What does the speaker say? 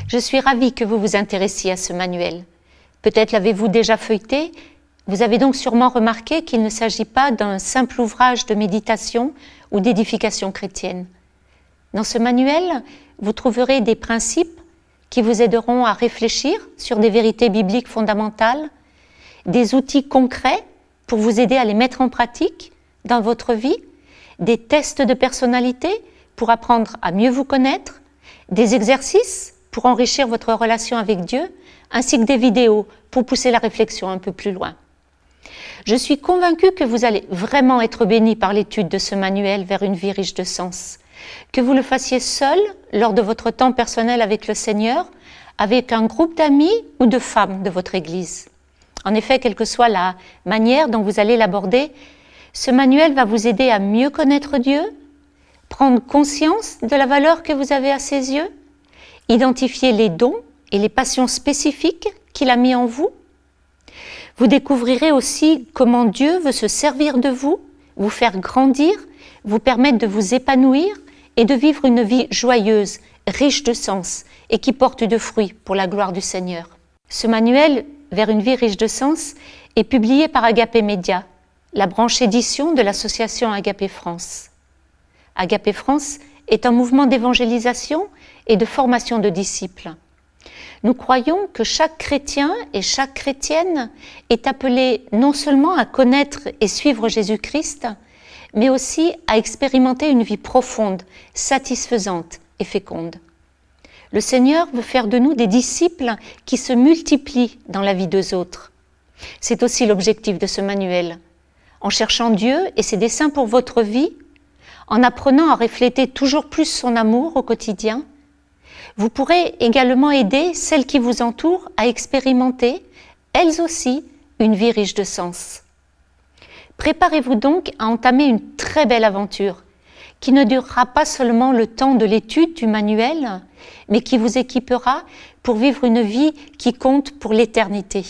Je suis ravie que vous vous intéressiez à ce manuel. Peut-être l'avez-vous déjà feuilleté. Vous avez donc sûrement remarqué qu'il ne s'agit pas d'un simple ouvrage de méditation ou d'édification chrétienne. Dans ce manuel, vous trouverez des principes qui vous aideront à réfléchir sur des vérités bibliques fondamentales, des outils concrets pour vous aider à les mettre en pratique dans votre vie, des tests de personnalité pour apprendre à mieux vous connaître, des exercices pour enrichir votre relation avec Dieu, ainsi que des vidéos pour pousser la réflexion un peu plus loin. Je suis convaincue que vous allez vraiment être bénis par l'étude de ce manuel vers une vie riche de sens. Que vous le fassiez seul, lors de votre temps personnel avec le Seigneur, avec un groupe d'amis ou de femmes de votre Église. En effet, quelle que soit la manière dont vous allez l'aborder, ce manuel va vous aider à mieux connaître Dieu, prendre conscience de la valeur que vous avez à ses yeux, identifier les dons et les passions spécifiques qu'il a mis en vous. Vous découvrirez aussi comment Dieu veut se servir de vous faire grandir, vous permettre de vous épanouir et de vivre une vie joyeuse, riche de sens et qui porte de fruits pour la gloire du Seigneur. Ce manuel, vers une vie riche de sens, est publié par Agapé Média, la branche édition de l'association Agapé France. Agapé France est un mouvement d'évangélisation et de formation de disciples. Nous croyons que chaque chrétien et chaque chrétienne est appelé non seulement à connaître et suivre Jésus-Christ, mais aussi à expérimenter une vie profonde, satisfaisante et féconde. Le Seigneur veut faire de nous des disciples qui se multiplient dans la vie des autres. C'est aussi l'objectif de ce manuel. En cherchant Dieu et ses desseins pour votre vie, en apprenant à refléter toujours plus son amour au quotidien, vous pourrez également aider celles qui vous entourent à expérimenter, elles aussi, une vie riche de sens. Préparez-vous donc à entamer une très belle aventure qui ne durera pas seulement le temps de l'étude du manuel, mais qui vous équipera pour vivre une vie qui compte pour l'éternité.